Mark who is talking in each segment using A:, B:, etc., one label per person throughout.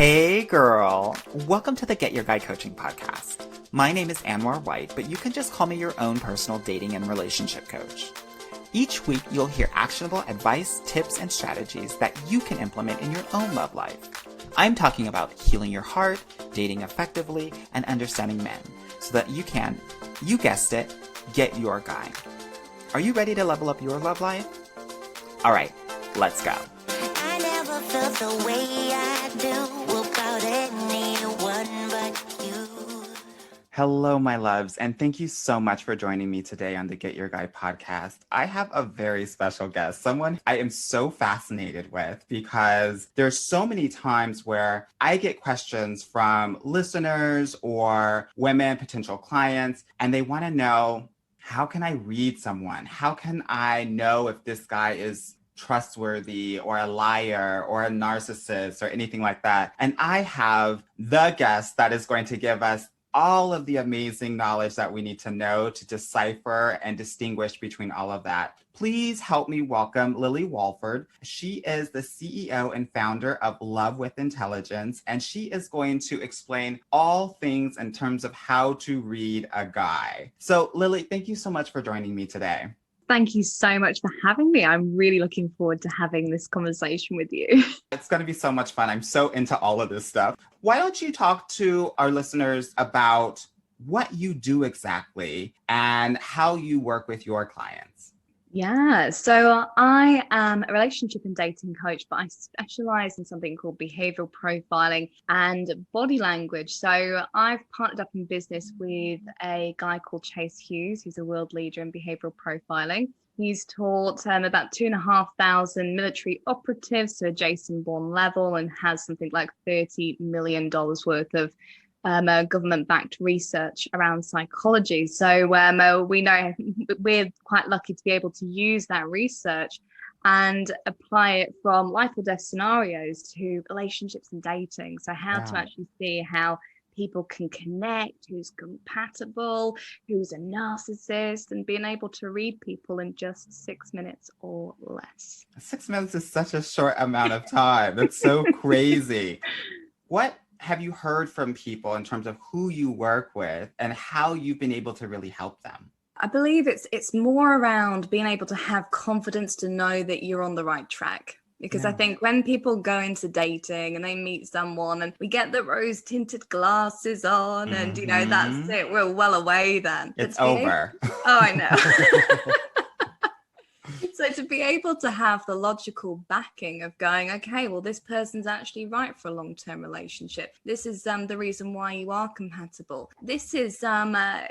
A: Hey girl, welcome to the Get Your Guy Coaching Podcast. My name is Anwar White, but you can just call me your own personal dating and relationship coach. Each week, you'll hear actionable advice, tips, and strategies that you can implement in your own love life. I'm talking about healing your heart, dating effectively, and understanding men so that you can, you guessed it, get your guy. Are you ready to level up your love life? All right, let's go.
B: I never felt the way I do about anyone but you.
A: Hello, my loves, and thank you so much for joining me today on the Get Your Guy podcast. I have a very special guest, someone I am so fascinated with because there's so many times where I get questions from listeners or women, potential clients, and they want to know, how can I read someone? How can I know if this guy is trustworthy or a liar or a narcissist or anything like that? And I have the guest that is going to give us all of the amazing knowledge that we need to know to decipher and distinguish between all of that. Please help me welcome Lily Walford. She is the CEO and founder of Love with Intelligence, and she is going to explain all things in terms of how to read a guy. So Lily, thank you so much for joining me today.
C: Thank you so much for having me. I'm really looking forward to having this conversation with you.
A: It's going to be so much fun. I'm so into all of this stuff. Why don't you talk to our listeners about what you do exactly and how you work with your clients?
C: Yeah, so I am a relationship and dating coach, but I specialize in something called behavioral profiling and body language. So I've partnered up in business with a guy called Chase Hughes, who's a world leader in behavioral profiling. He's taught about 2,500 military operatives to a Jason Bourne level and has something like $30 million worth of government-backed research around psychology. So we know we're quite lucky to be able to use that research and apply it from life or death scenarios to relationships and dating. So how to actually see how people can connect, who's compatible, who's a narcissist, and being able to read people in just 6 minutes or less.
A: 6 minutes is such a short amount of time. It's so crazy. What have you heard from people in terms of who you work with and how you've been able to really help them?
C: I believe it's more around being able to have confidence to know that you're on the right track. Because I think when people go into dating and they meet someone and we get the rose tinted glasses on and, you know, that's it, we're well away then.
A: It's over.
C: Oh, I know. So to be able to have the logical backing of going, okay, well, this person's actually right for a long-term relationship. This is the reason why you are compatible. This is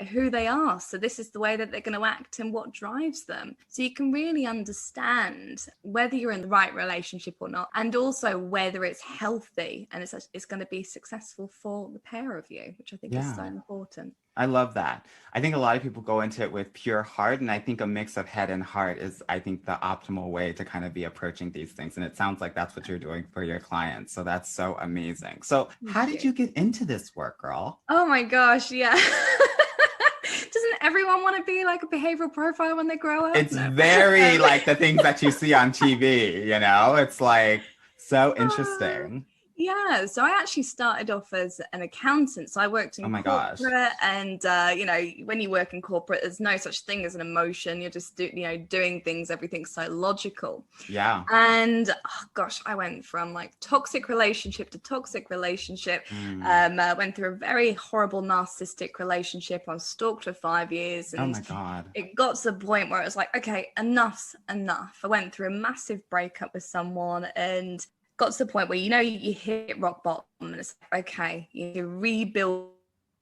C: who they are. So this is the way that they're going to act and what drives them. So you can really understand whether you're in the right relationship or not, and also whether it's healthy and it's going to be successful for the pair of you, which I think is so important.
A: I love that. I think a lot of people go into it with pure heart, and I think a mix of head and heart is, I think, the optimal way to kind of be approaching these things. And it sounds like that's what you're doing for your clients. So that's so amazing. So how did you get into this work, girl?
C: Oh my gosh, yeah. Doesn't everyone want to be like a behavioral profile when they grow up?
A: It's very like the things that you see on TV, you know? It's like so interesting.
C: Yeah, so I actually started off as an accountant. So I worked in corporate, and you know, when you work in corporate, there's no such thing as an emotion. You're just doing things. Everything's so logical.
A: Yeah.
C: And oh gosh, I went from like toxic relationship to toxic relationship. I went through a very horrible narcissistic relationship. I was stalked for 5 years, and
A: oh my God,
C: it got to the point where it was like, okay, enough's enough. I went through a massive breakup with someone, and got to the point where, you know, you hit rock bottom and it's like, okay, you rebuild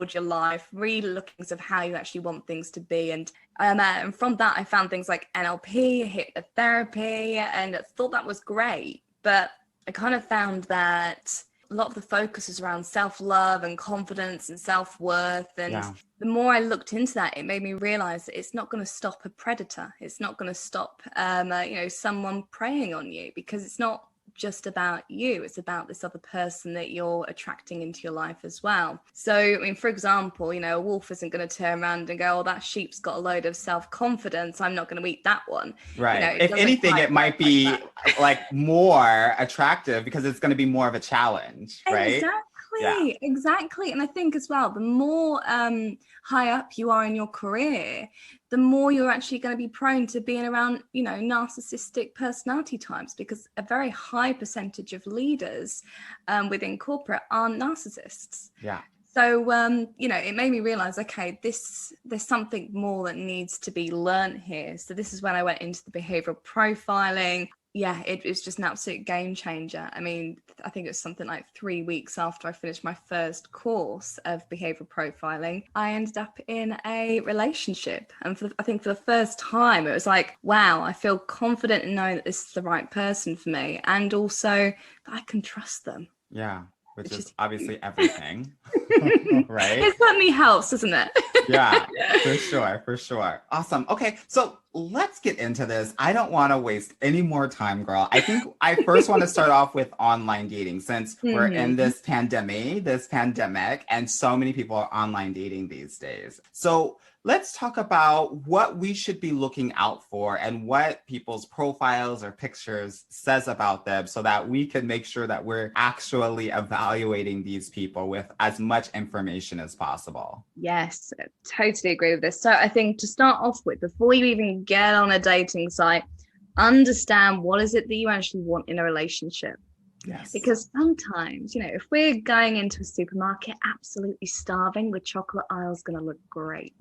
C: your life, re-lookings of how you actually want things to be. And from that, I found things like NLP, hypnotherapy, and I thought that was great. But I kind of found that a lot of the focus is around self-love and confidence and self-worth. And the more I looked into that, it made me realize that it's not going to stop a predator. It's not going to stop, someone preying on you, because it's not just about you. It's about this other person that you're attracting into your life as well. So, I mean, for example, you know, a wolf isn't going to turn around and go, oh, that sheep's got a load of self-confidence, I'm not going to eat that one.
A: Right.
C: You know,
A: If anything, it might be like more attractive because it's going to be more of a challenge, right?
C: Exactly. And I think as well, the more high up you are in your career, the more you're actually going to be prone to being around, you know, narcissistic personality types, because a very high percentage of leaders within corporate are narcissists.
A: Yeah.
C: So, you know, it made me realize, okay, there's something more that needs to be learned here. So this is when I went into the behavioral profiling. Yeah, it was just an absolute game changer. I mean, I think it was something like 3 weeks after I finished my first course of behavioral profiling, I ended up in a relationship. And I think for the first time, it was like, wow, I feel confident in knowing that this is the right person for me. And also that I can trust them.
A: Yeah. Which is obviously everything, right?
C: It certainly helps, doesn't it?
A: Yeah, for sure. Awesome. Okay, so let's get into this. I don't want to waste any more time, girl. I think I first want to start off with online dating, since we're in this pandemic, and so many people are online dating these days. So let's talk about what we should be looking out for and what people's profiles or pictures says about them, so that we can make sure that we're actually evaluating these people with as much information as possible.
C: Yes, I totally agree with this. So I think to start off with, before you even get on a dating site, understand what is it that you actually want in a relationship.
A: Yes.
C: Because sometimes, you know, if we're going into a supermarket absolutely starving, the chocolate aisle's going to look great.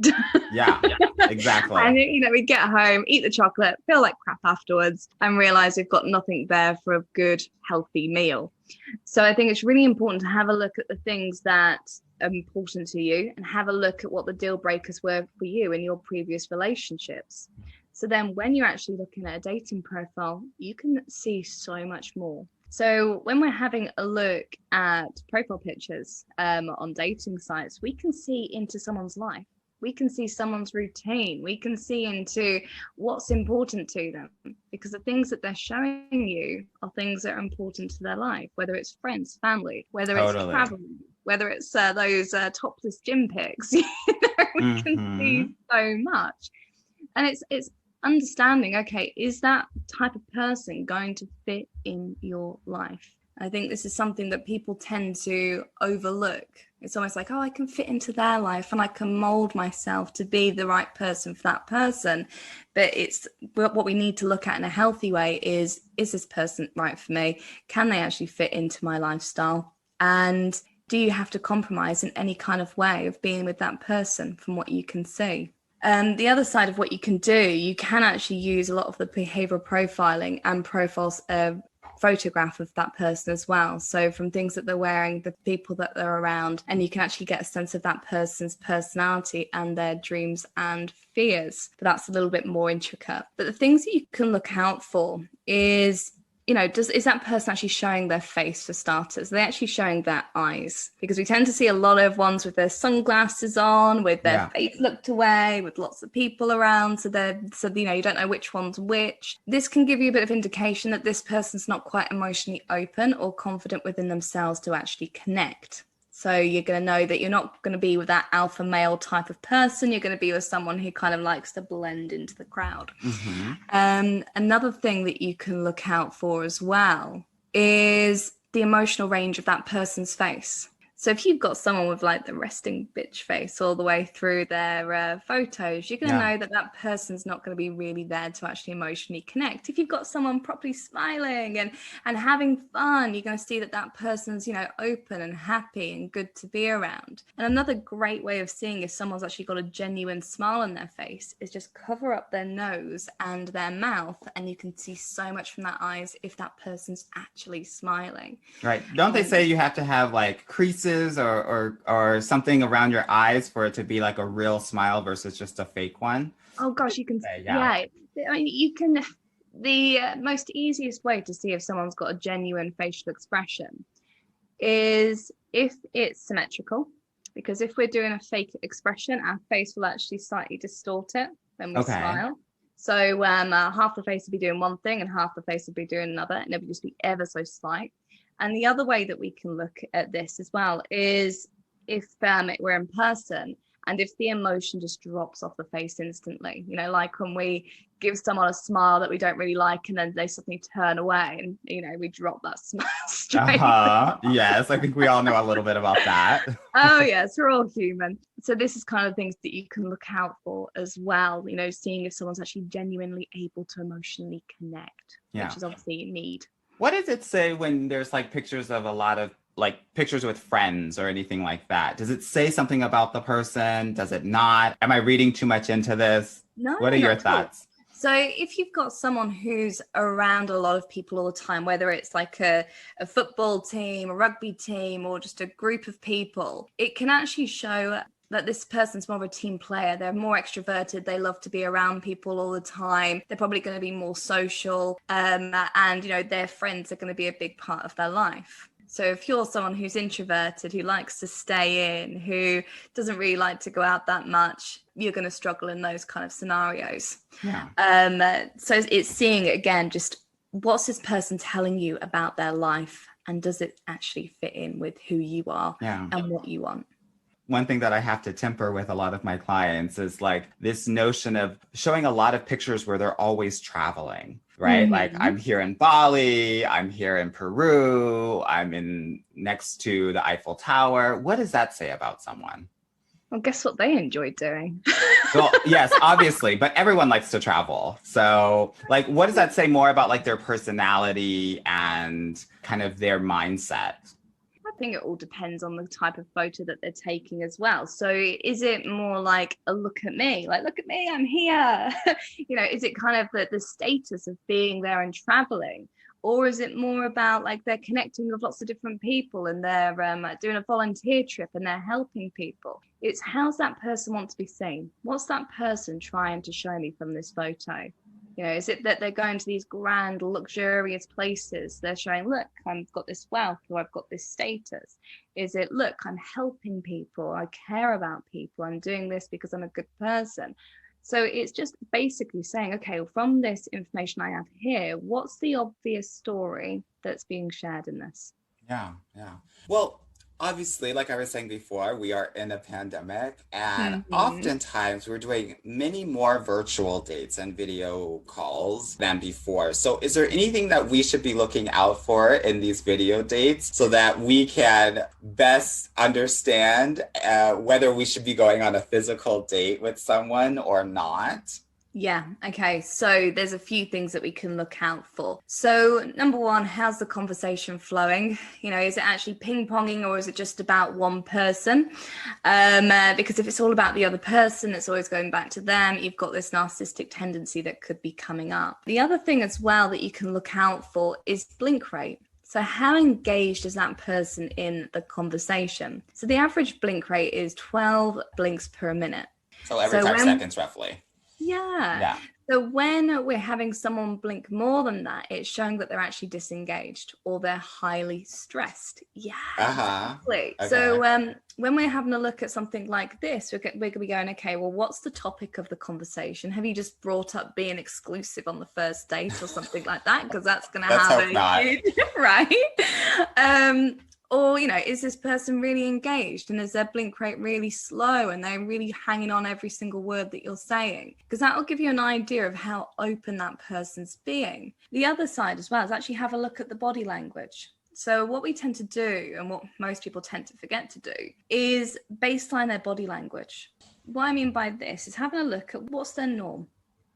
A: Yeah, exactly.
C: And, you know, we get home, eat the chocolate, feel like crap afterwards, and realize we've got nothing there for a good, healthy meal. So I think it's really important to have a look at the things that are important to you, and have a look at what the deal breakers were for you in your previous relationships. So then when you're actually looking at a dating profile, you can see so much more. So when we're having a look at profile pictures on dating sites, we can see into someone's life. We can see someone's routine. We can see into what's important to them, because the things that they're showing you are things that are important to their life, whether it's friends, family, whether it's traveling, whether it's those topless gym pics. You know, we can see so much. And it's understanding, okay, is that type of person going to fit in your life? I think this is something that people tend to overlook. It's almost like, oh, I can fit into their life and I can mold myself to be the right person for that person. But what we need to look at in a healthy way is this person right for me? Can they actually fit into my lifestyle? And do you have to compromise in any kind of way of being with that person from what you can see? The other side of what you can do, you can actually use a lot of the behavioral profiling and profiles photograph of that person as well. So from things that they're wearing, the people that they're around, and you can actually get a sense of that person's personality and their dreams and fears. But that's a little bit more intricate. But the things that you can look out for is, you know, is that person actually showing their face for starters? Are they actually showing their eyes? Because we tend to see a lot of ones with their sunglasses on, with their face looked away, with lots of people around. So you know, you don't know which one's which. This can give you a bit of indication that this person's not quite emotionally open or confident within themselves to actually connect. So you're going to know that you're not going to be with that alpha male type of person. You're going to be with someone who kind of likes to blend into the crowd. Another thing that you can look out for as well is the emotional range of that person's face. So if you've got someone with like the resting bitch face all the way through their photos, you're going to know that that person's not going to be really there to actually emotionally connect. If you've got someone properly smiling and having fun, you're going to see that that person's, you know, open and happy and good to be around. And another great way of seeing if someone's actually got a genuine smile on their face is just cover up their nose and their mouth, and you can see so much from their eyes if that person's actually smiling.
A: Right. Don't they say you have to have like creases or something around your eyes for it to be like a real smile versus just a fake one?
C: Oh gosh, you can. I mean, you can. The most easiest way to see if someone's got a genuine facial expression is if it's symmetrical. Because if we're doing a fake expression, our face will actually slightly distort it when we smile. So half the face would be doing one thing and half the face would be doing another, and it would just be ever so slight. And the other way that we can look at this as well is if we're in person and if the emotion just drops off the face instantly, like when we give someone a smile that we don't really like and then they suddenly turn away and, we drop that smile straight.
A: Yes, I think we all know a little bit about that.
C: Oh, yes, we're all human. So this is kind of things that you can look out for as well, seeing if someone's actually genuinely able to emotionally connect, which is obviously you need.
A: What does it say when there's like pictures of a lot of like pictures with friends or anything like that? Does it say something about the person? Does it not? Am I reading too much into this?
C: No.
A: What are your thoughts?
C: So if you've got someone who's around a lot of people all the time, whether it's like a football team, a rugby team, or just a group of people, it can actually show that this person's more of a team player. They're more extroverted. They love to be around people all the time. They're probably going to be more social. And, their friends are going to be a big part of their life. So if you're someone who's introverted, who likes to stay in, who doesn't really like to go out that much, you're going to struggle in those kind of scenarios.
A: Yeah.
C: So it's seeing, again, just what's this person telling you about their life, and does it actually fit in with who you are and what you want?
A: One thing that I have to temper with a lot of my clients is like this notion of showing a lot of pictures where they're always traveling, right? Mm-hmm. Like I'm here in Bali, I'm here in Peru, I'm in next to the Eiffel Tower. What does that say about someone?
C: Well, guess what they enjoy doing?
A: Well, yes, obviously, but everyone likes to travel. So like, what does that say more about like their personality and kind of their mindset?
C: I think it all depends on the type of photo that they're taking as well. So is it more like a look at me, like, look at me, I'm here? Is it kind of the status of being there and traveling? Or is it more about like they're connecting with lots of different people and they're doing a volunteer trip and they're helping people? It's how's that person want to be seen? What's that person trying to show me from this photo? Is it that they're going to these grand, luxurious places? They're showing, look, I've got this wealth, or I've got this status. Is it, look, I'm helping people, I care about people, I'm doing this because I'm a good person? So it's just basically saying, okay, well, from this information I have here, what's the obvious story that's being shared in this?
A: Yeah. Well, obviously, like I was saying before, we are in a pandemic, and oftentimes we're doing many more virtual dates and video calls than before. So is there anything that we should be looking out for in these video dates so that we can best understand whether we should be going on a physical date with someone or not?
C: Yeah. Okay. So there's a few things that we can look out for. So number one, how's the conversation flowing? Is it actually ping ponging or is it just about one person? Because if it's all about the other person, it's always going back to them. You've got this narcissistic tendency that could be coming up. The other thing as well that you can look out for is blink rate. So how engaged is that person in the conversation? So the average blink rate is 12 blinks per minute.
A: So every 5 seconds roughly.
C: Yeah. So when we're having someone blink more than that, it's showing that they're actually disengaged or they're highly stressed. Yeah. Exactly. Okay. So when we're having a look at something like this, we're going to be going, okay, well, what's the topic of the conversation? Have you just brought up being exclusive on the first date or something like that? Because that's going to have a huge, right? Or, is this person really engaged and is their blink rate really slow and they're really hanging on every single word that you're saying? Because that will give you an idea of how open that person's being. The other side as well is actually have a look at the body language. So what we tend to do and what most people tend to forget to do is baseline their body language. What I mean by this is having a look at what's their norm.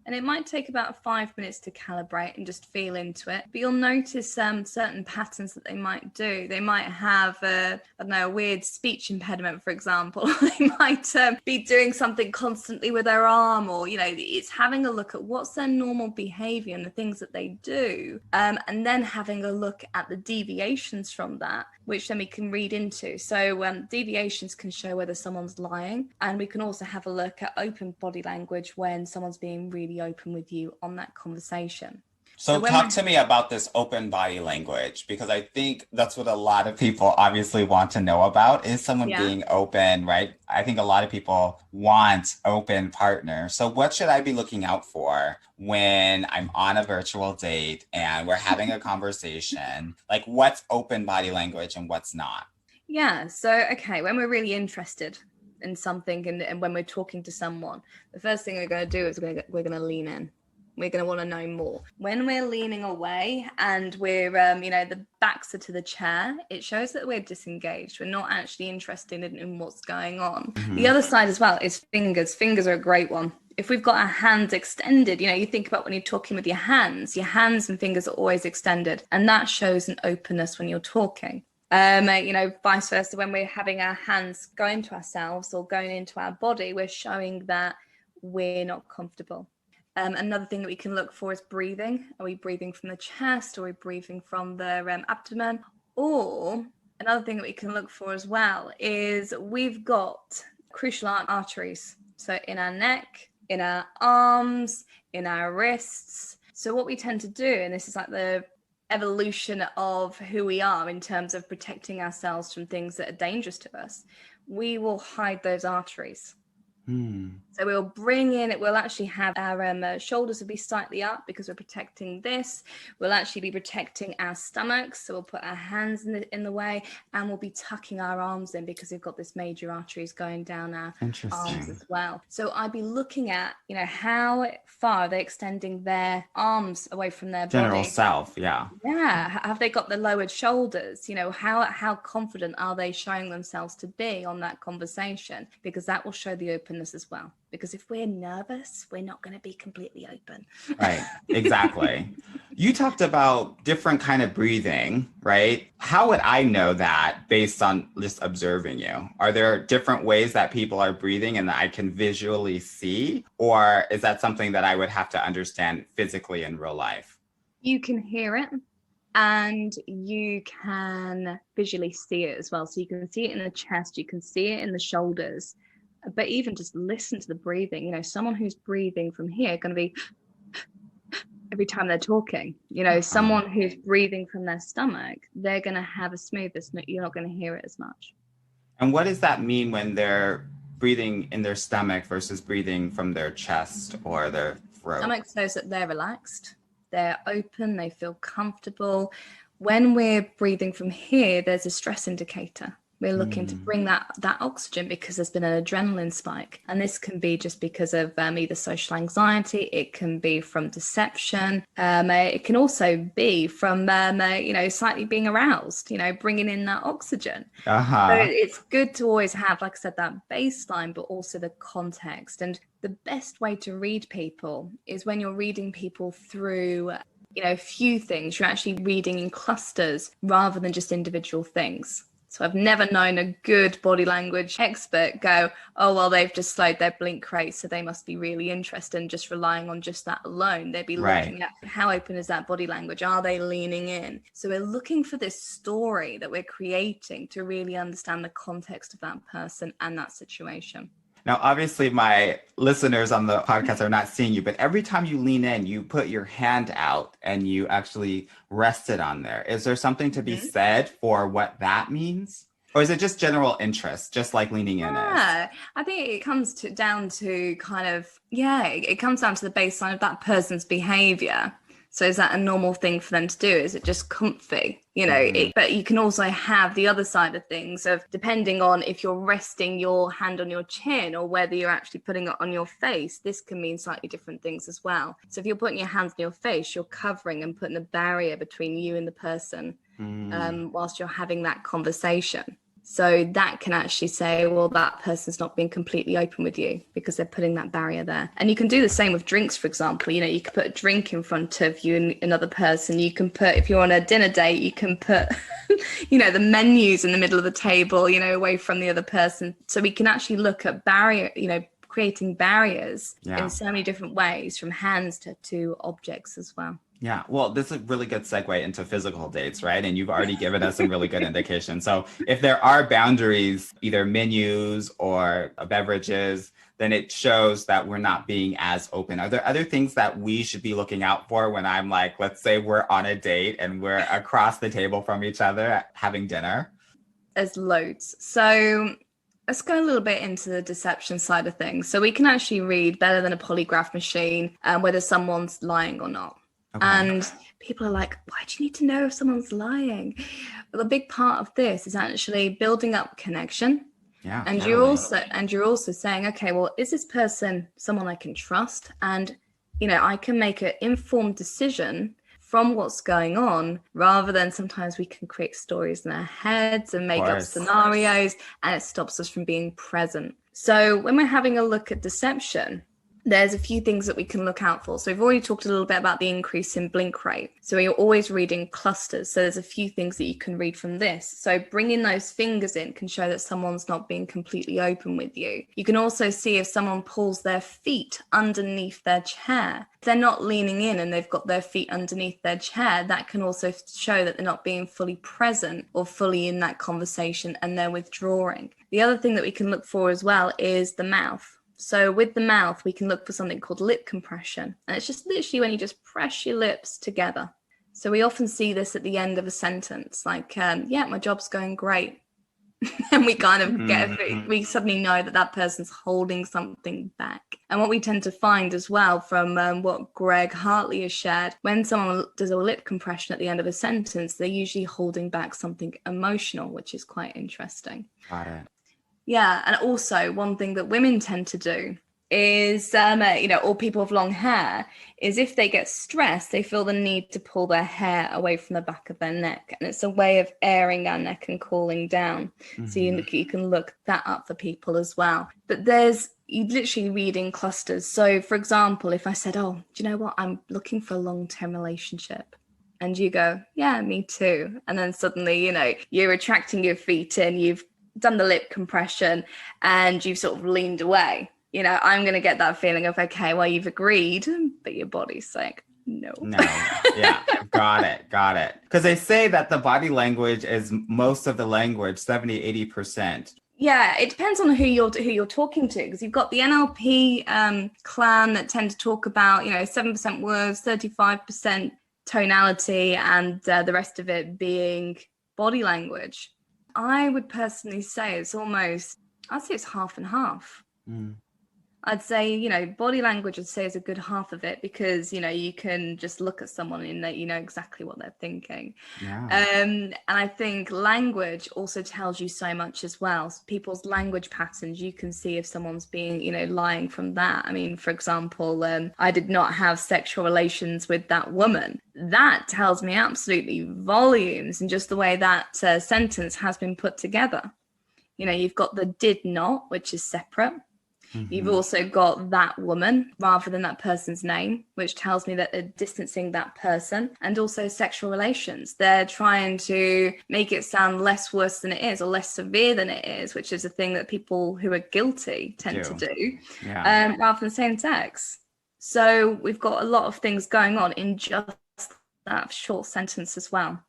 C: And it might take about 5 minutes to calibrate and just feel into it. But you'll notice certain patterns that they might do. They might have, a weird speech impediment, for example. They might be doing something constantly with their arm or, it's having a look at what's their normal behavior and the things that they do. And then having a look at the deviations from that, which then we can read into. So deviations can show whether someone's lying. And we can also have a look at open body language when someone's being really open with you on that conversation.
A: So talk to me about this open body language, because I think that's what a lot of people obviously want to know about, is someone
C: Yeah.
A: being open, right? I think a lot of people want open partners. So what should I be looking out for when I'm on a virtual date and we're having a conversation? Like, what's open body language and what's not?
C: Yeah. So, okay, when we're really interested in something and when we're talking to someone, the first thing we're going to do is we're going to lean in. We're going to want to know more. When we're leaning away and we're, the backs are to the chair, it shows that we're disengaged. We're not actually interested in what's going on. The other side as well is fingers. Fingers are a great one. If we've got our hands extended, you think about when you're talking with your hands and fingers are always extended. And that shows an openness when you're talking. Vice versa, when we're having our hands going to ourselves or going into our body, we're showing that we're not comfortable. Another thing that we can look for is breathing. Are we breathing from the chest? Are we breathing from the abdomen? Or another thing that we can look for as well is we've got crucial arteries. So in our neck, in our arms, in our wrists. So what we tend to do, and this is like the evolution of who we are in terms of protecting ourselves from things that are dangerous to us, we will hide those arteries. So we'll bring in, we'll actually have our shoulders will be slightly up because we're protecting this. We'll actually be protecting our stomachs. So we'll put our hands in the way, and we'll be tucking our arms in because we've got this major arteries going down our arms as well. So I'd be looking at, how far are they extending their arms away from their
A: General
C: body?
A: self, yeah.
C: Yeah. Have they got the lowered shoulders? How confident are they showing themselves to be on that conversation? Because that will show the openness as well. Because if we're nervous, we're not going to be completely open.
A: Right, exactly. You talked about different kind of breathing, right? How would I know that based on just observing you? Are there different ways that people are breathing and that I can visually see? Or is that something that I would have to understand physically in real life?
C: You can hear it and you can visually see it as well. So you can see it in the chest, you can see it in the shoulders. But even just listen to the breathing. Someone who's breathing from here going to be every time they're talking. Someone who's breathing from their stomach, they're going to have a smoothness. You're not going to hear it as much.
A: And what does that mean when they're breathing in their stomach versus breathing from their chest or their throat?
C: Stomach shows that they're relaxed, they're open, they feel comfortable. When we're breathing from here, there's a stress indicator. We're looking to bring that oxygen because there's been an adrenaline spike. And this can be just because of either social anxiety. It can be from deception. It can also be from, slightly being aroused, bringing in that oxygen. So it's good to always have, like I said, that baseline, but also the context. And the best way to read people is when you're reading people through a few things. You're actually reading in clusters rather than just individual things. So I've never known a good body language expert go, oh, well, they've just slowed their blink rate, so they must be really interested in just relying on just that alone. They'd be looking at how open is that body language? Are they leaning in? So we're looking for this story that we're creating to really understand the context of that person and that situation.
A: Now, obviously, my listeners on the podcast are not seeing you, but every time you lean in, you put your hand out and you actually rest it on there. Is there something to be said for what that means? Or is it just general interest, just like leaning in is?
C: I think it comes down to it comes down to the baseline of that person's behavior. So is that a normal thing for them to do? Is it just comfy? But you can also have the other side of things of depending on if you're resting your hand on your chin or whether you're actually putting it on your face, this can mean slightly different things as well. So if you're putting your hands on your face, you're covering and putting a barrier between you and the person whilst you're having that conversation. So that can actually say, well, that person's not being completely open with you because they're putting that barrier there. And you can do the same with drinks, for example. You can put a drink in front of you and another person. You can put, if you're on a dinner date, you can put, the menus in the middle of the table, away from the other person. So we can actually look at creating barriers in so many different ways, from hands to objects as well.
A: Yeah, well, this is a really good segue into physical dates, right? And you've already given us some really good indications. So if there are boundaries, either menus or beverages, then it shows that we're not being as open. Are there other things that we should be looking out for when I'm like, let's say we're on a date and we're across the table from each other having dinner?
C: There's loads. So let's go a little bit into the deception side of things. So we can actually read better than a polygraph machine whether someone's lying or not.
A: Okay.
C: And people are like, why do you need to know if someone's lying? Well, a big part of this is actually building up connection.
A: Yeah.
C: And
A: totally.
C: you're also saying, okay, well, is this person someone I can trust? And, I can make an informed decision from what's going on, rather than sometimes we can create stories in our heads and make up scenarios, and it stops us from being present. So when we're having a look at deception, there's a few things that we can look out for. So we've already talked a little bit about the increase in blink rate. So you're always reading clusters. So there's a few things that you can read from this. So bringing those fingers in can show that someone's not being completely open with you. You can also see if someone pulls their feet underneath their chair. If they're not leaning in and they've got their feet underneath their chair, that can also show that they're not being fully present or fully in that conversation, and they're withdrawing. The other thing that we can look for as well is the mouth. So with the mouth, we can look for something called lip compression. And it's just literally when you just press your lips together. So we often see this at the end of a sentence, like, yeah, my job's going great. And we kind of we suddenly know that that person's holding something back. And what we tend to find as well from what Greg Hartley has shared, when someone does a lip compression at the end of a sentence, they're usually holding back something emotional, which is quite interesting.
A: Got it.
C: Yeah, and also one thing that women tend to do is, or people with long hair, is if they get stressed, they feel the need to pull their hair away from the back of their neck. And it's a way of airing our neck and cooling down. Mm-hmm. So you can look that up for people as well. But you literally read in clusters. So, for example, if I said, oh, do you know what? I'm looking for a long-term relationship. And you go, yeah, me too. And then suddenly, you're retracting your feet in, you've done the lip compression, and you've sort of leaned away. I'm going to get that feeling of, okay, well, you've agreed, but your body's like, no.
A: Yeah, got it. Because they say that the body language is most of the language, 70-80%.
C: Yeah, it depends on who you're talking to, because you've got the NLP clan that tend to talk about, 7% words, 35% tonality, and the rest of it being body language. I would personally say I'd say it's half and half. Mm. I'd say, body language, I'd say, is a good half of it, because, you can just look at someone and that you know exactly what they're thinking. Yeah. And I think language also tells you so much as well. So people's language patterns, you can see if someone's being, lying from that. I mean, for example, I did not have sexual relations with that woman. That tells me absolutely volumes in just the way that sentence has been put together. You've got the did not, which is separate. Mm-hmm. You've also got that woman rather than that person's name, which tells me that they're distancing that person. And also sexual relations. They're trying to make it sound less worse than it is, or less severe than it is, which is a thing that people who are guilty tend to do, rather than same sex. So we've got a lot of things going on in just that short sentence as well.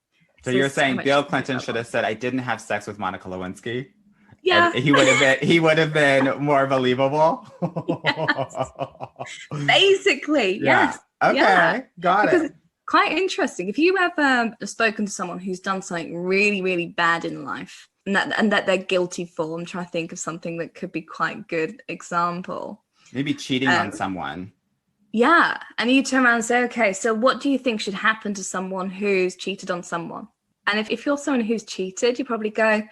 A: So you're saying Bill Clinton should have said, I didn't have sex with Monica Lewinsky?
C: Yeah.
A: And he would have been more believable.
C: Yes. Basically, yes.
A: Okay,
C: yeah.
A: Got
C: because
A: it.
C: It's quite interesting. If you ever spoken to someone who's done something really, really bad in life, and that they're guilty for, I'm trying to think of something that could be quite a good example.
A: Maybe cheating on someone.
C: Yeah. And you turn around and say, okay, so what do you think should happen to someone who's cheated on someone? And if you're someone who's cheated, you probably go,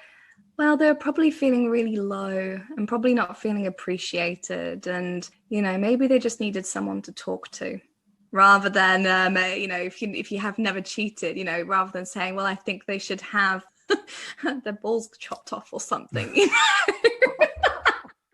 C: well, they're probably feeling really low and probably not feeling appreciated. And, maybe they just needed someone to talk to, rather than, if you have never cheated, rather than saying, well, I think they should have their balls chopped off or something.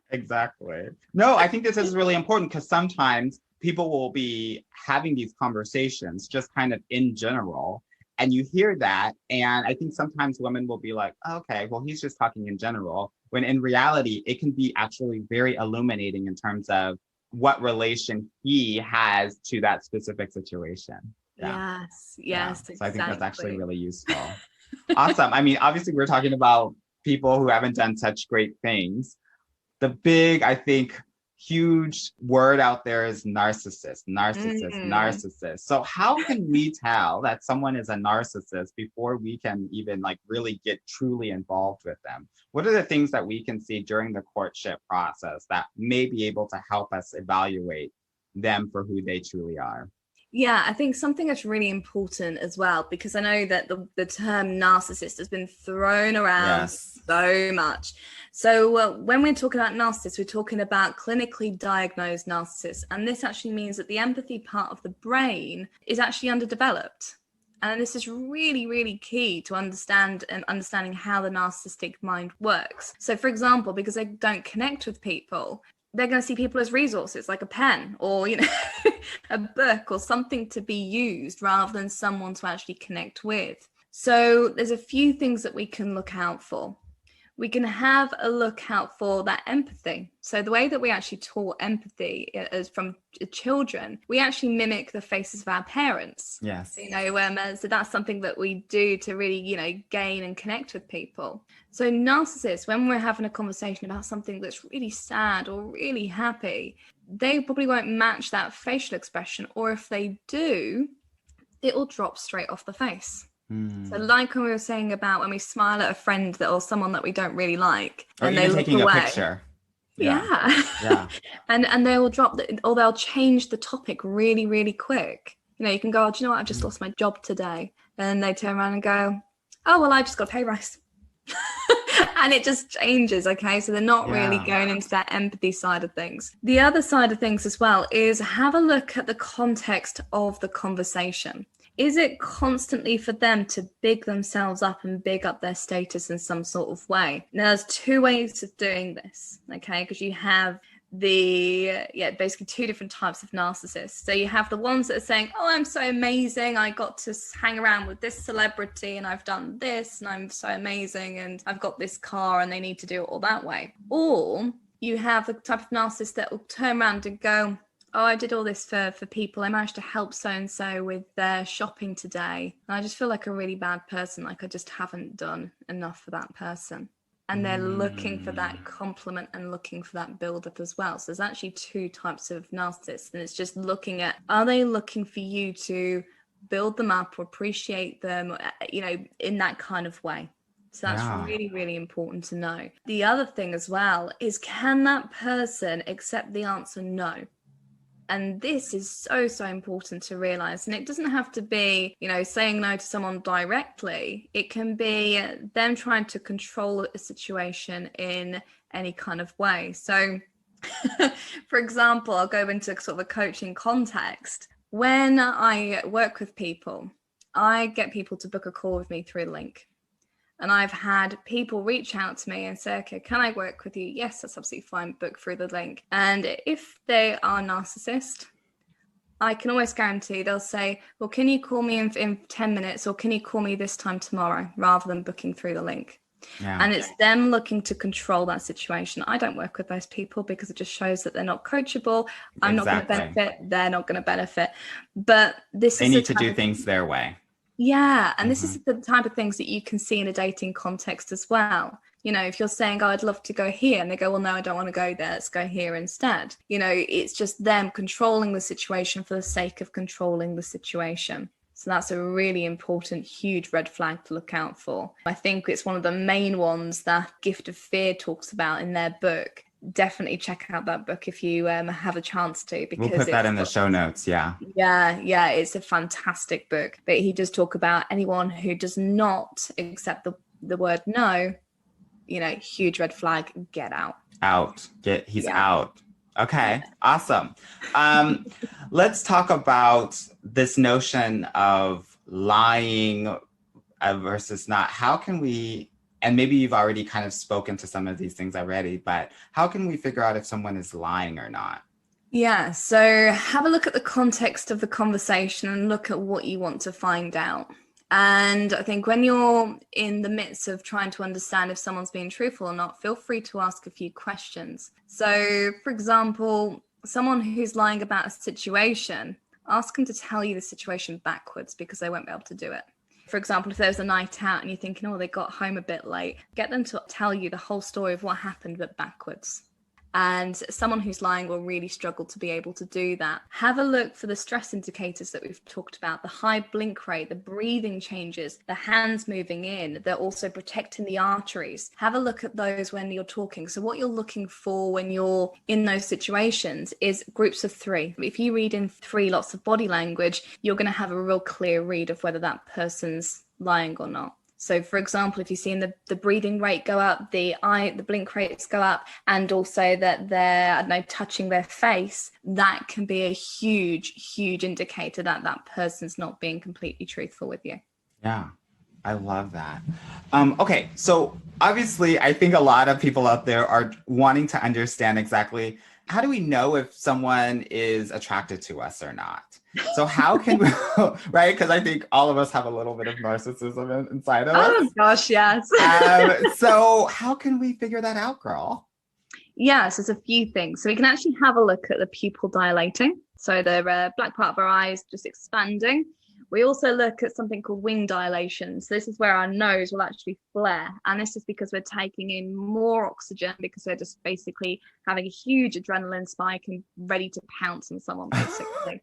A: Exactly. No, I think this is really important, because sometimes people will be having these conversations just kind of in general. And you hear that, and I think sometimes women will be like, okay, well, he's just talking in general, when in reality, it can be actually very illuminating in terms of what relation he has to that specific situation. Yeah.
C: Yes,
A: So I think that's actually
C: exactly.
A: really useful. Awesome. I mean, obviously, we're talking about people who haven't done such great things. The big, I think, huge word out there is narcissist, narcissist,
C: Mm.
A: narcissist. So how can we tell that someone is a narcissist before we can even like really get truly involved with them? What are the things that we can see during the courtship process that may be able to help us evaluate them for who they truly are?
C: Yeah, I think something that's really important as well, because I know that the term narcissist has been thrown around
A: Yes.
C: so much. So when we're talking about narcissists, we're talking about clinically diagnosed narcissists. And this actually means that the empathy part of the brain is actually underdeveloped. And this is really, really key to understanding how the narcissistic mind works. So, for example, because they don't connect with people, they're going to see people as resources like a pen or a book or something to be used rather than someone to actually connect with. So there's a few things that we can look out for. We can have a look out for that empathy. So the way that we actually taught empathy is from children, we actually mimic the faces of our parents.
A: Yes.
C: So that's something that we do to really, gain and connect with people. So narcissists, when we're having a conversation about something that's really sad or really happy, they probably won't match that facial expression, or if they do, it will drop straight off the face. So like when we were saying about when we smile at a friend or someone that we don't really like
A: Or
C: and they
A: even
C: look
A: taking a
C: away.
A: picture.
C: Yeah.
A: Yeah.
C: and they will or they'll change the topic really, really quick. You can go, oh, do you know what? I've just lost my job today. And they turn around and go, oh, well, I just got a pay rise. And it just changes. Okay. So they're not really going into that empathy side of things. The other side of things as well is have a look at the context of the conversation. Is it constantly for them to big themselves up and big up their status in some sort of way? Now, there's two ways of doing this, okay? Because you have basically two different types of narcissists. So you have the ones that are saying, oh, I'm so amazing. I got to hang around with this celebrity and I've done this and I'm so amazing and I've got this car, and they need to do it all that way. Or you have the type of narcissist that will turn around and go, oh, I did all this for people. I managed to help so-and-so with their shopping today. And I just feel like a really bad person. Like I just haven't done enough for that person. And they're looking for that compliment and looking for that build-up as well. So there's actually two types of narcissists. And it's just looking at, are they looking for you to build them up or appreciate them, in that kind of way? So that's really, really important to know. The other thing as well is, can that person accept the answer no? And this is so, so important to realize. And it doesn't have to be, saying no to someone directly. It can be them trying to control a situation in any kind of way. So, for example, I'll go into sort of a coaching context. When I work with people, I get people to book a call with me through a link. And I've had people reach out to me and say, okay, can I work with you? Yes, that's absolutely fine. Book through the link. And if they are a narcissist, I can always guarantee they'll say, well, can you call me in 10 minutes, or can you call me this time tomorrow, rather than booking through the link. Yeah. And it's them looking to control that situation. I don't work with those people because it just shows that they're not coachable. I'm not going to benefit. They're not going to benefit. But they
A: need to do things their way.
C: Yeah. And this is the type of things that you can see in a dating context as well. If you're saying, oh, I'd love to go here, and they go, well, no, I don't want to go there. Let's go here instead. It's just them controlling the situation for the sake of controlling the situation. So that's a really important, huge red flag to look out for. I think it's one of the main ones that Gift of Fear talks about in their book. Definitely check out that book if you have a chance to, because
A: we'll put that in the show notes. Yeah,
C: it's a fantastic book. But he does talk about anyone who does not accept the word no, huge red flag, get out.
A: He's out. Okay, awesome. Let's talk about this notion of lying versus not. How can we, and maybe you've already kind of spoken to some of these things already, but how can we figure out if someone is lying or not?
C: Yeah, so have a look at the context of the conversation and look at what you want to find out. And I think when you're in the midst of trying to understand if someone's being truthful or not, feel free to ask a few questions. So, for example, someone who's lying about a situation, ask them to tell you the situation backwards, because they won't be able to do it. For example, if there's a night out and you're thinking, oh, they got home a bit late, get them to tell you the whole story of what happened, but backwards. And someone who's lying will really struggle to be able to do that. Have a look for the stress indicators that we've talked about, the high blink rate, the breathing changes, the hands moving in. They're also protecting the arteries. Have a look at those when you're talking. So what you're looking for when you're in those situations is groups of 3. If you read in 3 lots of body language, you're going to have a real clear read of whether that person's lying or not. So, for example, if you've seen the breathing rate go up, the blink rates go up, and also that they're, I don't know, touching their face, that can be a huge, huge indicator that that person's not being completely truthful with you.
A: Yeah, I love that. Okay, so obviously, I think a lot of people out there are wanting to understand exactly, how do we know if someone is attracted to us or not? So how can we, right? Because I think all of us have a little bit of narcissism inside of us.
C: Oh gosh, yes.
A: So how can we figure that out, girl?
C: Yes, there's a few things. So we can actually have a look at the pupil dilating. So the black part of our eyes just expanding. We also look at something called wing dilation. So this is where our nose will actually flare. And this is because we're taking in more oxygen, because we're just basically having a huge adrenaline spike and ready to pounce on someone, basically.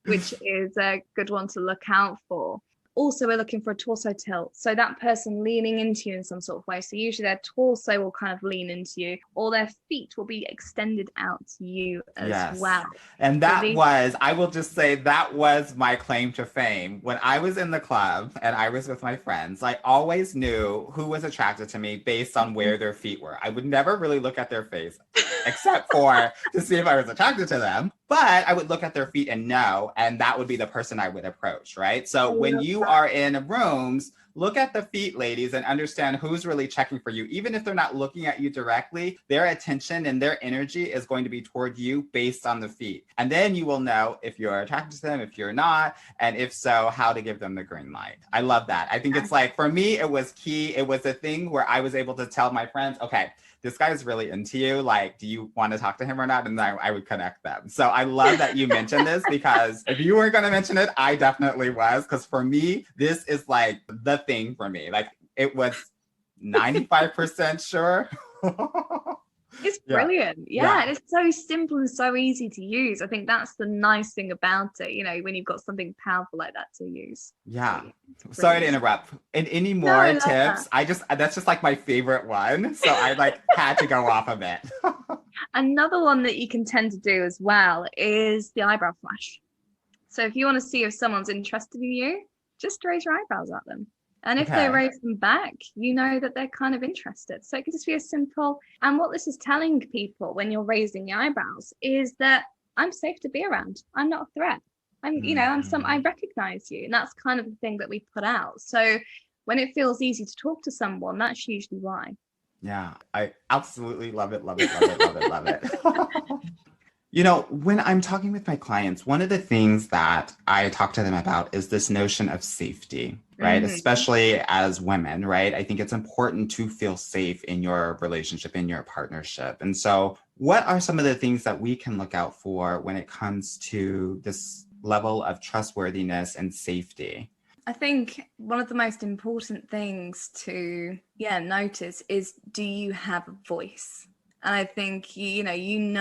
C: Which is a good one to look out for. Also, we're looking for a torso tilt. So that person leaning into you in some sort of way. So usually their torso will kind of lean into you, or their feet will be extended out to you as well.
A: And that was, I will just say, that was my claim to fame. When I was in the club and I was with my friends, I always knew who was attracted to me based on where their feet were. I would never really look at their face, except for to see if I was attracted to them. But I would look at their feet and know, and that would be the person I would approach, right? So when you are in rooms, look at the feet, ladies, and understand who's really checking for you. Even if they're not looking at you directly, their attention and their energy is going to be toward you based on the feet. And then you will know if you're attracted to them, if you're not, and if so, how to give them the green light. I love that. I think it's like, for me, it was key. It was a thing where I was able to tell my friends, okay, this guy is really into you. Like, do you want to talk to him or not? And then I would connect them. So I love that you mentioned this, because if you weren't going to mention it, I definitely was. Because for me, this is like the thing for me. Like, it was 95% sure.
C: It's brilliant. Yeah. And it's so simple and so easy to use. I think that's the nice thing about it, you know, when you've got something powerful like that to use.
A: Yeah. Sorry to interrupt. And any more tips? That's just like my favorite one. So I like had to go off of it.
C: Another one that you can tend to do as well is the eyebrow flash. So if you want to see if someone's interested in you, just raise your eyebrows at them. And if they raise them back, you know that they're kind of interested. So it can just be as simple. And what this is telling people when you're raising your eyebrows is that I'm safe to be around. I'm not a threat. I recognize you. And that's kind of the thing that we put out. So when it feels easy to talk to someone, that's usually why.
A: Yeah, I absolutely love it, love it, love it, love it, love it. You know, when I'm talking with my clients, one of the things that I talk to them about is this notion of safety, right? Mm-hmm. Especially as women, right? I think it's important to feel safe in your relationship, in your partnership. And so what are some of the things that we can look out for when it comes to this level of trustworthiness and safety?
C: I think one of the most important things to notice is, do you have a voice? And I think, you know,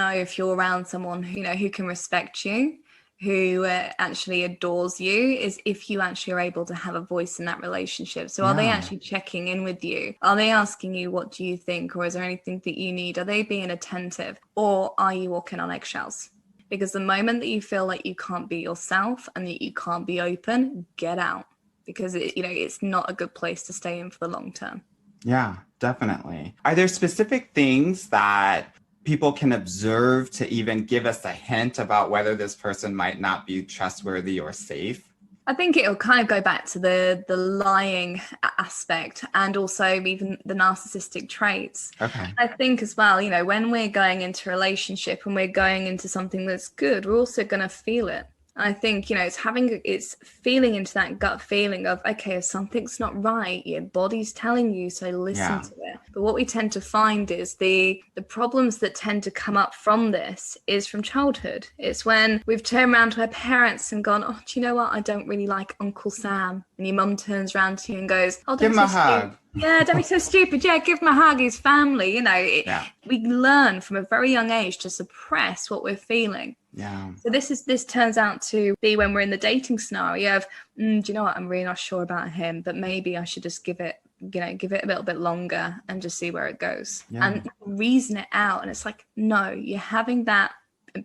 C: if you're around someone, who can respect you, who actually adores you, is if you actually are able to have a voice in that relationship. So are they actually checking in with you? Are they asking you, what do you think? Or is there anything that you need? Are they being attentive? Or are you walking on eggshells? Because the moment that you feel like you can't be yourself and that you can't be open, get out. Because, it's not a good place to stay in for the long term.
A: Yeah, definitely. Are there specific things that people can observe to even give us a hint about whether this person might not be trustworthy or safe?
C: I think it'll kind of go back to the lying aspect, and also even the narcissistic traits.
A: Okay.
C: I think as well, when we're going into a relationship and we're going into something that's good, we're also going to feel it. I think, it's feeling into that gut feeling of, okay, if something's not right, your body's telling you, so listen to it. But what we tend to find is the problems that tend to come up from this is from childhood. It's when we've turned around to our parents and gone, oh, do you know what? I don't really like Uncle Sam. And your mum turns around to you and goes, oh,
A: Give him a hug.
C: Yeah, don't be so stupid. Yeah, give him a hug. He's family. You know, we learn from a very young age to suppress what we're feeling.
A: Yeah.
C: So this turns out to be when we're in the dating scenario of, do you know what? I'm really not sure about him, but maybe I should just give it a little bit longer and just see where it goes and reason it out. And it's like, no, you're having that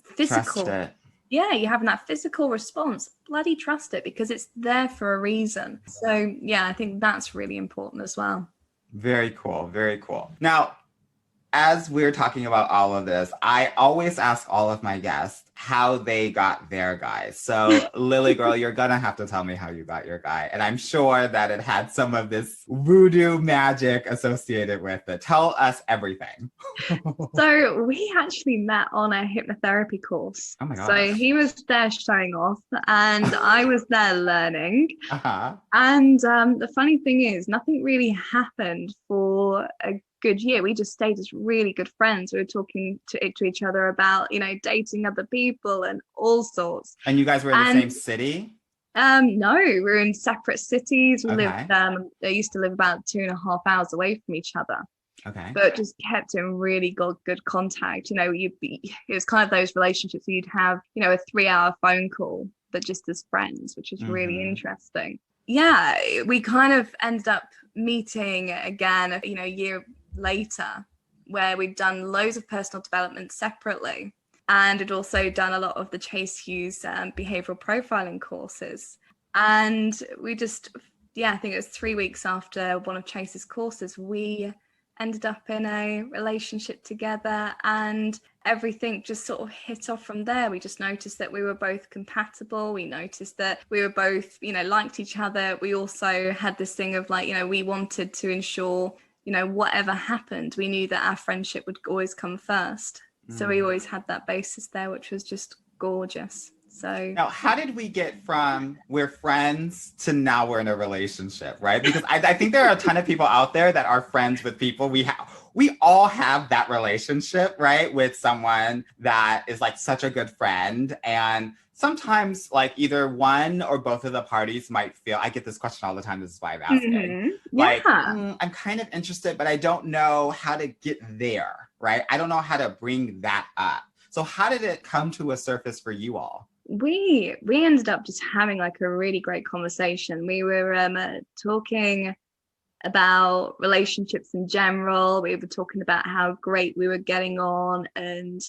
C: physical.
A: Trust it.
C: Yeah, you're having that physical response. Bloody trust it, because it's there for a reason. So yeah, I think that's really important as well.
A: Very cool. Very cool. Now, as we're talking about all of this, I always ask all of my guests how they got their guy. So Lily girl, you're gonna have to tell me how you got your guy. And I'm sure that it had some of this voodoo magic associated with it. Tell us everything.
C: So we actually met on a hypnotherapy course.
A: Oh my gosh.
C: So he was there showing off and I was there learning.
A: Uh-huh.
C: And the funny thing is, nothing really happened for a good year. We just stayed as really good friends. We were talking to each other about, you know, dating other people and all sorts.
A: And you guys were in the same city?
C: No, we were in separate cities. We
A: Okay.
C: lived, they used to live about 2.5 hours away from each other.
A: Okay.
C: But just kept in really good contact. You know, it was kind of those relationships where you'd have, you know, a 3-hour phone call, but just as friends, which is really interesting. Yeah, we kind of ended up meeting again, you know, a year later, where we'd done loads of personal development separately. And had also done a lot of the Chase Hughes behavioral profiling courses. And we just, I think it was 3 weeks after one of Chase's courses, we ended up in a relationship together and everything just sort of hit off from there. We just noticed that we were both compatible. We noticed that we were both, you know, liked each other. We also had this thing of like, you know, we wanted to ensure, you know, whatever happened, we knew that our friendship would always come first. So we always had that basis there, which was just gorgeous. So
A: now, how did we get from we're friends to now we're in a relationship, right? Because I think there are a ton of people out there that are friends with people. We all have that relationship, right? With someone that is like such a good friend. And sometimes like either one or both of the parties might feel, I get this question all the time. This is why I'm asking. Like, I'm kind of interested, but I don't know how to get there, right? I don't know how to bring that up. So how did it come to a surface for you all?
C: We ended up just having like a really great conversation. We were talking about relationships in general. We were talking about how great we were getting on. And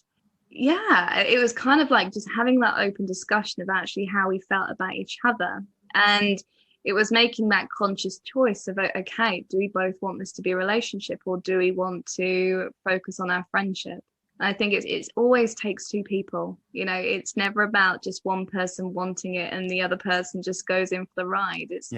C: yeah, it was kind of like just having that open discussion of actually how we felt about each other. And it was making that conscious choice of, okay, do we both want this to be a relationship or do we want to focus on our friendship? And I think it always takes two people. You know, it's never about just one person wanting it and the other person just goes in for the ride. It's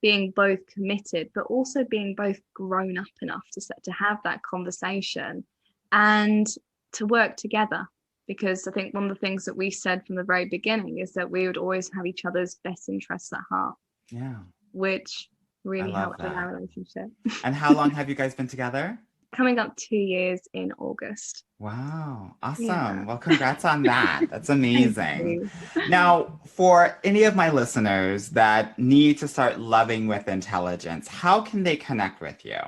C: being both committed, but also being both grown up enough to have that conversation and to work together. Because I think one of the things that we said from the very beginning is that we would always have each other's best interests at heart. Yeah. Which really helped in our relationship.
A: And how long have you guys been together?
C: Coming up 2 years in August.
A: Wow. Awesome. Yeah. Well, congrats on that. That's amazing. Now, for any of my listeners that need to start loving with intelligence, how can they connect with you?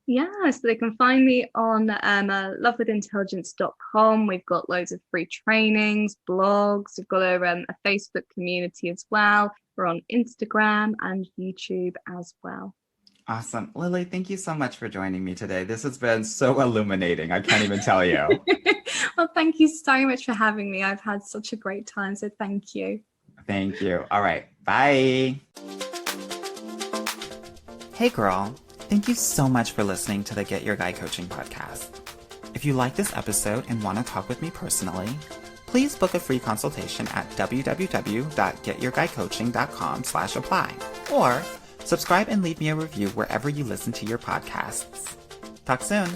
C: Yeah, so they can find me on lovewithintelligence.com. We've got loads of free trainings, blogs. We've got a Facebook community as well. We're on Instagram and YouTube as well.
A: Awesome. Lily, thank you so much for joining me today. This has been so illuminating. I can't even tell you.
C: Well, thank you so much for having me. I've had such a great time, so thank you.
A: Thank you. All right. Bye. Hey, girl. Thank you so much for listening to the Get Your Guy Coaching podcast. If you like this episode and want to talk with me personally, please book a free consultation at www.getyourguycoaching.com/apply or subscribe and leave me a review wherever you listen to your podcasts. Talk soon.